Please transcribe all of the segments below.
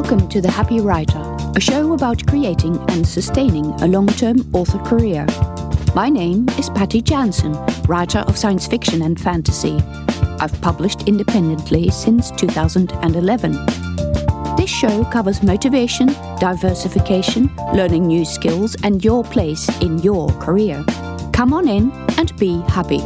Welcome to The Happy Writer, a show about creating and sustaining a long-term author career. My name is Patty Jansen, writer of science fiction and fantasy. I've published independently since 2011. This show covers motivation, diversification, learning new skills, and your place in your career. Come on in and be happy.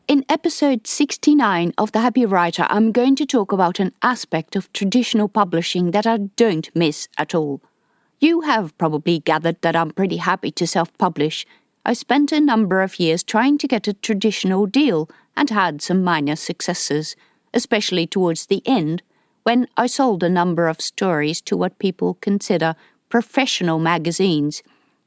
In episode 69 of The Happy Writer, I'm going to talk about an aspect of traditional publishing that I don't miss at all. You have probably gathered that I'm pretty happy to self-publish. I spent a number of years trying to get a traditional deal and had some minor successes, especially towards the end, when I sold a number of stories to what people consider professional magazines,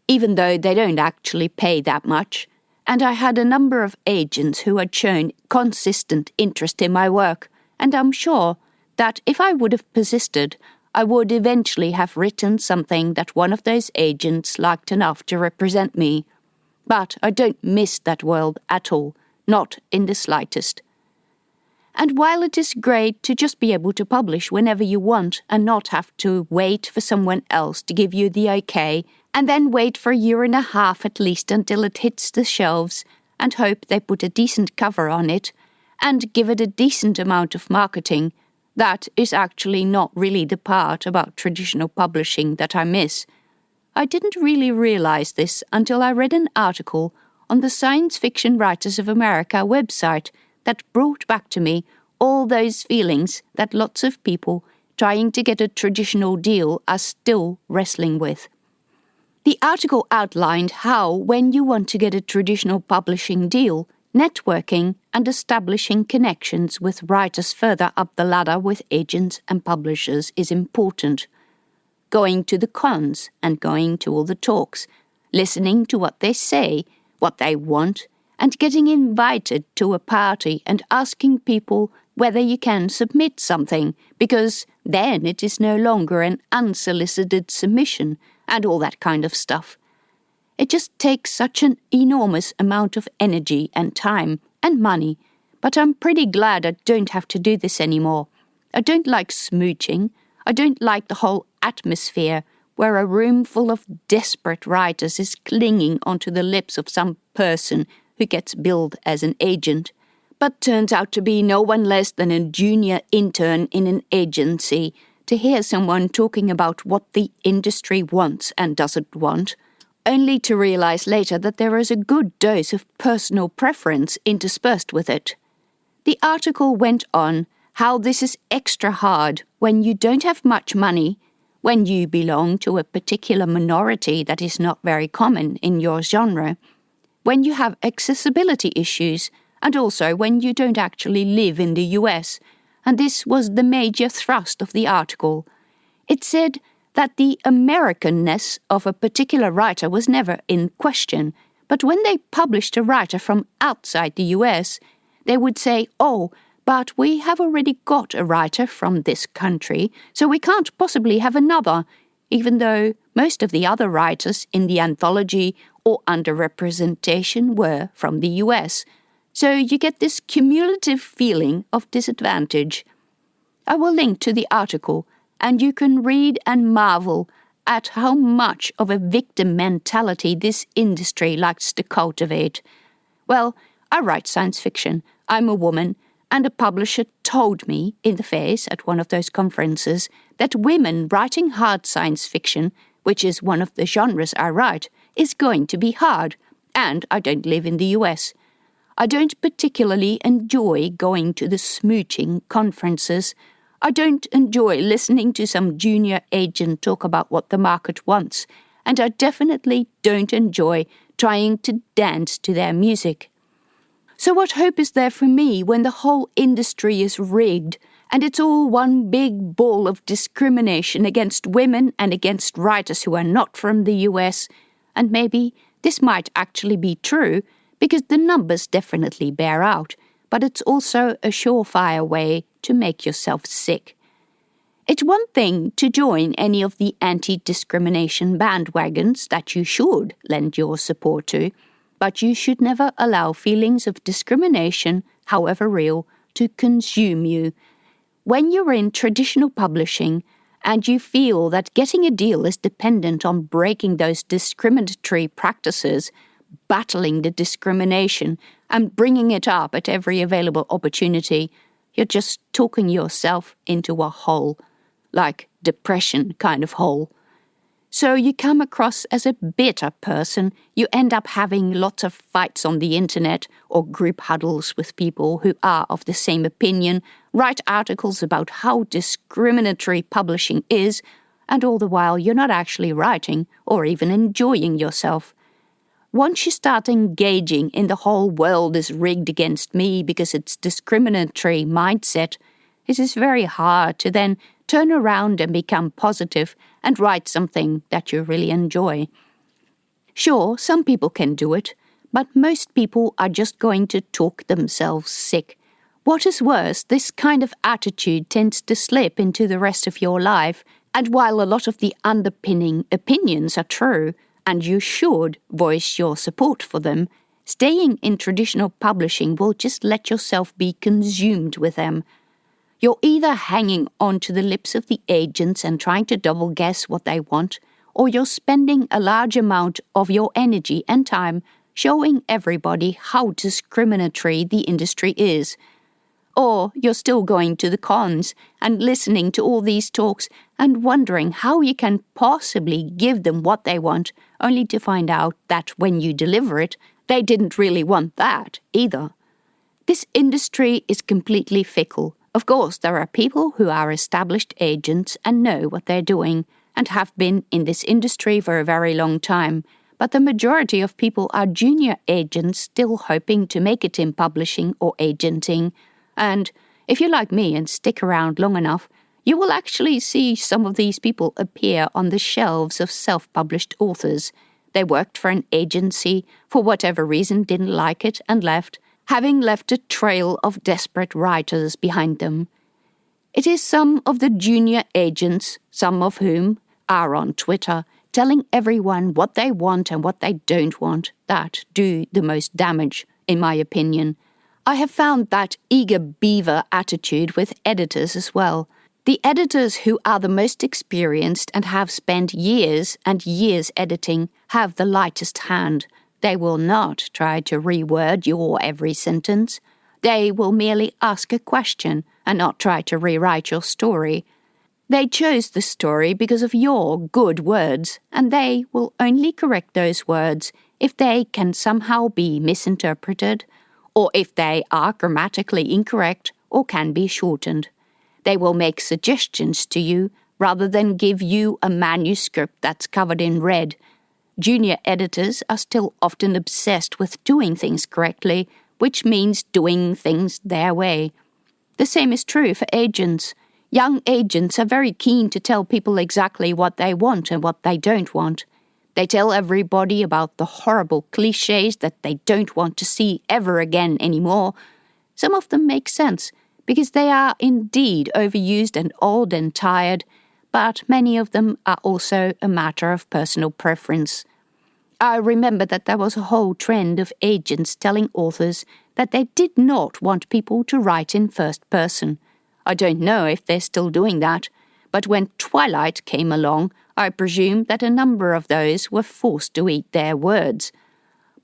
even though they don't actually pay that much. And I had a number of agents who had shown consistent interest in my work, and I'm sure that if I would have persisted, I would eventually have written something that one of those agents liked enough to represent me. But I don't miss that world at all, not in the slightest. And while it is great to just be able to publish whenever you want and not have to wait for someone else to give you the okay, and then wait for a year and a half at least until it hits the shelves and hope they put a decent cover on it and give it a decent amount of marketing, that is actually not really the part about traditional publishing that I miss. I didn't really realize this until I read an article on the Science Fiction Writers of America website that brought back to me all those feelings that lots of people trying to get a traditional deal are still wrestling with. The article outlined how, when you want to get a traditional publishing deal, networking and establishing connections with writers further up the ladder with agents and publishers is important. Going to the cons and going to all the talks, listening to what they say, what they want, and getting invited to a party and asking people whether you can submit something, because then it is no longer an unsolicited submission, and all that kind of stuff. It just takes such an enormous amount of energy and time and money, but I'm pretty glad I don't have to do this anymore. I don't like smooching. I don't like the whole atmosphere where a room full of desperate writers is clinging onto the lips of some person who gets billed as an agent, but turns out to be no one less than a junior intern in an agency, to hear someone talking about what the industry wants and doesn't want, only to realize later that there is a good dose of personal preference interspersed with it. The article went on how this is extra hard when you don't have much money, when you belong to a particular minority that is not very common in your genre, when you have accessibility issues, and also when you don't actually live in the US. And this was the major thrust of the article. It said that the Americanness of a particular writer was never in question, but when they published a writer from outside the US, they would say, "Oh, but we have already got a writer from this country, so we can't possibly have another," even though most of the other writers in the anthology or underrepresentation were from the US. So you get this cumulative feeling of disadvantage. I will link to the article, and you can read and marvel at how much of a victim mentality this industry likes to cultivate. Well, I write science fiction. I'm a woman, and a publisher told me in the face at one of those conferences that women writing hard science fiction, which is one of the genres I write, is going to be hard, and I don't live in the US. I don't particularly enjoy going to the smooching conferences. I don't enjoy listening to some junior agent talk about what the market wants, and I definitely don't enjoy trying to dance to their music. So what hope is there for me when the whole industry is rigged and it's all one big ball of discrimination against women and against writers who are not from the US? And maybe this might actually be true, because the numbers definitely bear out, but it's also a surefire way to make yourself sick. It's one thing to join any of the anti-discrimination bandwagons that you should lend your support to, but you should never allow feelings of discrimination, however real, to consume you. When you're in traditional publishing and you feel that getting a deal is dependent on breaking those discriminatory practices, battling the discrimination, and bringing it up at every available opportunity, you're just talking yourself into a hole, like depression kind of hole. So you come across as a bitter person. You end up having lots of fights on the internet or group huddles with people who are of the same opinion, write articles about how discriminatory publishing is, and all the while you're not actually writing or even enjoying yourself. Once you start engaging in the whole world is rigged against me because it's discriminatory mindset, it is very hard to then turn around and become positive and write something that you really enjoy. Sure, some people can do it, but most people are just going to talk themselves sick. What is worse, this kind of attitude tends to slip into the rest of your life, and while a lot of the underpinning opinions are true, and you should voice your support for them, staying in traditional publishing will just let yourself be consumed with them. You're either hanging on to the lips of the agents and trying to double-guess what they want, or you're spending a large amount of your energy and time showing everybody how discriminatory the industry is. Or you're still going to the cons and listening to all these talks and wondering how you can possibly give them what they want, only to find out that when you deliver it, they didn't really want that either. This industry is completely fickle. Of course, there are people who are established agents and know what they're doing and have been in this industry for a very long time, but the majority of people are junior agents still hoping to make it in publishing or agenting. And if you're like me and stick around long enough, you will actually see some of these people appear on the shelves of self-published authors. They worked for an agency, for whatever reason didn't like it and left, having left a trail of desperate writers behind them. It is some of the junior agents, some of whom are on Twitter, telling everyone what they want and what they don't want, that do the most damage, in my opinion. I have found that eager beaver attitude with editors as well. The editors who are the most experienced and have spent years and years editing have the lightest hand. They will not try to reword your every sentence. They will merely ask a question and not try to rewrite your story. They chose the story because of your good words, and they will only correct those words if they can somehow be misinterpreted, or if they are grammatically incorrect or can be shortened. They will make suggestions to you rather than give you a manuscript that's covered in red. Junior editors are still often obsessed with doing things correctly, which means doing things their way. The same is true for agents. Young agents are very keen to tell people exactly what they want and what they don't want. They tell everybody about the horrible cliches that they don't want to see ever again anymore. Some of them make sense, because they are indeed overused and old and tired, but many of them are also a matter of personal preference. I remember that there was a whole trend of agents telling authors that they did not want people to write in first person. I don't know if they're still doing that, but when Twilight came along, I presume that a number of those were forced to eat their words.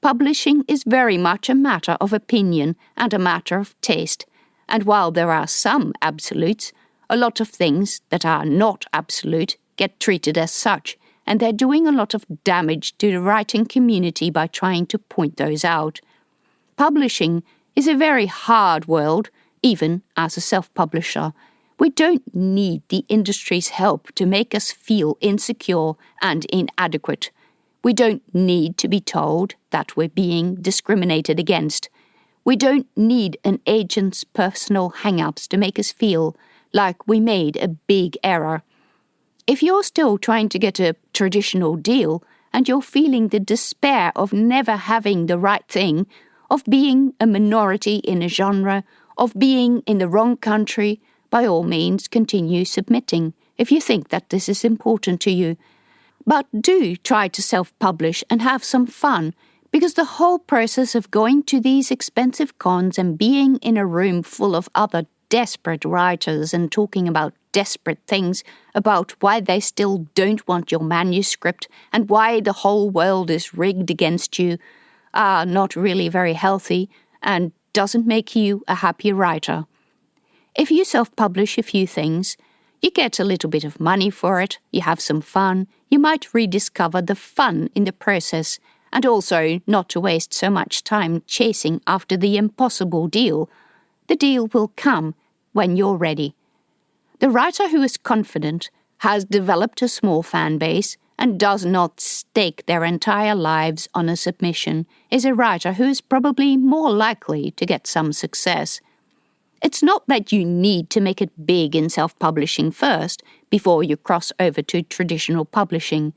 Publishing is very much a matter of opinion and a matter of taste, and while there are some absolutes, a lot of things that are not absolute get treated as such, and they're doing a lot of damage to the writing community by trying to point those out. Publishing is a very hard world, even as a self-publisher. We don't need the industry's help to make us feel insecure and inadequate. We don't need to be told that we're being discriminated against. We don't need an agent's personal hang-ups to make us feel like we made a big error. If you're still trying to get a traditional deal and you're feeling the despair of never having the right thing, of being a minority in a genre, of being in the wrong country, by all means continue submitting if you think that this is important to you. But do try to self-publish and have some fun, Because the whole process of going to these expensive cons and being in a room full of other desperate writers and talking about desperate things, about why they still don't want your manuscript and why the whole world is rigged against you, are not really very healthy and doesn't make you a happy writer. If you self-publish a few things, you get a little bit of money for it, you have some fun, you might rediscover the fun in the process, and also not to waste so much time chasing after the impossible deal. The deal will come when you're ready. The writer who is confident, has developed a small fan base, and does not stake their entire lives on a submission is a writer who is probably more likely to get some success. It's not that you need to make it big in self-publishing first before you cross over to traditional publishing.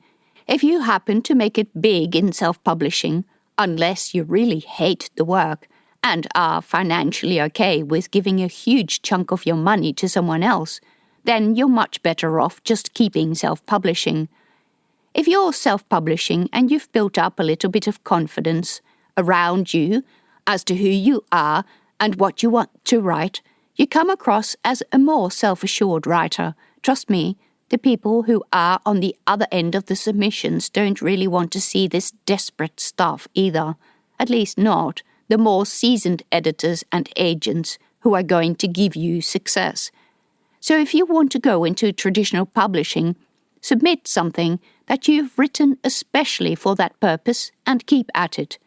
If you happen to make it big in self-publishing, unless you really hate the work and are financially okay with giving a huge chunk of your money to someone else, then you're much better off just keeping self-publishing. If you're self-publishing and you've built up a little bit of confidence around you as to who you are and what you want to write, you come across as a more self-assured writer. Trust me, the people who are on the other end of the submissions don't really want to see this desperate stuff either. At least not the more seasoned editors and agents who are going to give you success. So if you want to go into traditional publishing, submit something that you've written especially for that purpose and keep at it.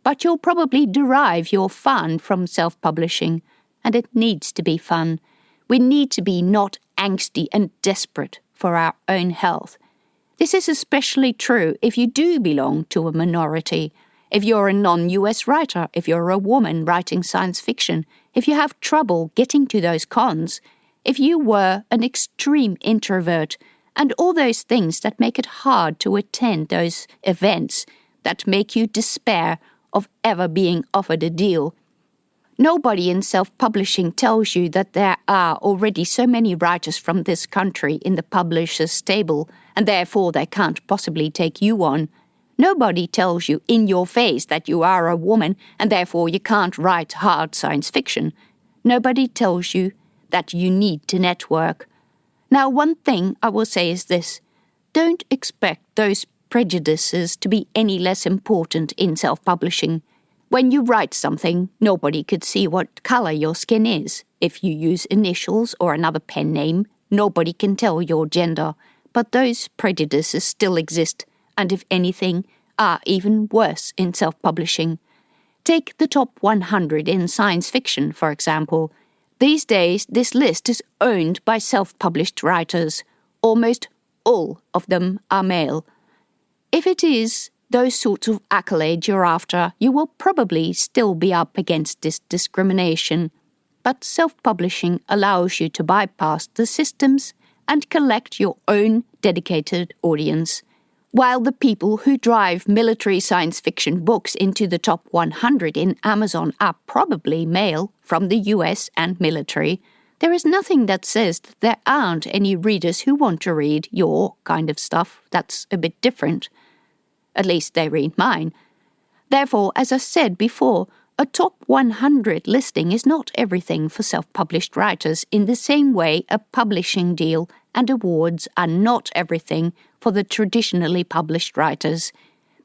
But you'll probably derive your fun from self-publishing, and it needs to be fun. We need to be not angsty and desperate for our own health. This is especially true if you do belong to a minority. If you're a non-US writer, if you're a woman writing science fiction, if you have trouble getting to those cons, if you were an extreme introvert, and all those things that make it hard to attend those events that make you despair of ever being offered a deal. Nobody in self-publishing tells you that there are already so many writers from this country in the publisher's stable, and therefore they can't possibly take you on. Nobody tells you in your face that you are a woman, and therefore you can't write hard science fiction. Nobody tells you that you need to network. Now, one thing I will say is this. Don't expect those prejudices to be any less important in self-publishing. When you write something, nobody could see what color your skin is. If you use initials or another pen name, nobody can tell your gender. But those prejudices still exist, and if anything, are even worse in self-publishing. Take the top 100 in science fiction, for example. These days, this list is owned by self-published writers. Almost all of them are male. If it is those sorts of accolades you're after, you will probably still be up against this discrimination. But self-publishing allows you to bypass the systems and collect your own dedicated audience. While the people who drive military science fiction books into the top 100 in Amazon are probably male from the US and military, there is nothing that says that there aren't any readers who want to read your kind of stuff that's a bit different. At least they read mine. Therefore, as I said before, a top 100 listing is not everything for self-published writers in the same way a publishing deal and awards are not everything for the traditionally published writers.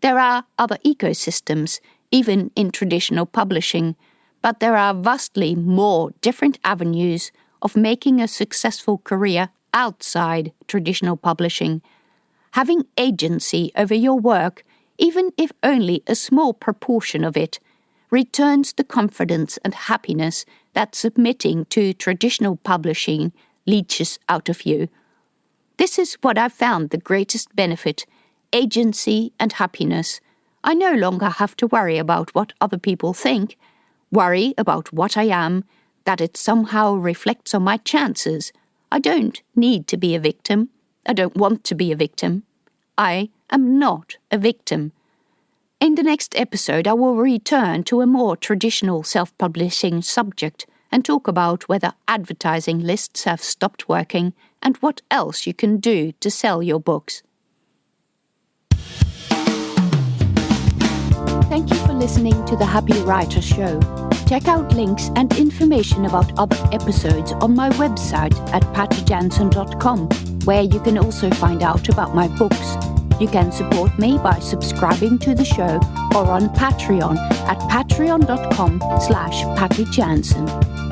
There are other ecosystems, even in traditional publishing, but there are vastly more different avenues of making a successful career outside traditional publishing. Having agency over your work, even if only a small proportion of it, returns the confidence and happiness that submitting to traditional publishing leaches out of you. This is what I've found the greatest benefit, agency and happiness. I no longer have to worry about what other people think, worry about what I am, that it somehow reflects on my chances. I don't need to be a victim. I don't want to be a victim. I am not a victim. In the next episode, I will return to a more traditional self-publishing subject and talk about whether advertising lists have stopped working and what else you can do to sell your books. Thank you listening to the Happy Writer Show. Check out links and information about other episodes on my website at pattyjansen.com, where you can also find out about my books. You can support me by subscribing to the show or on Patreon at patreon.com/pattyjansen.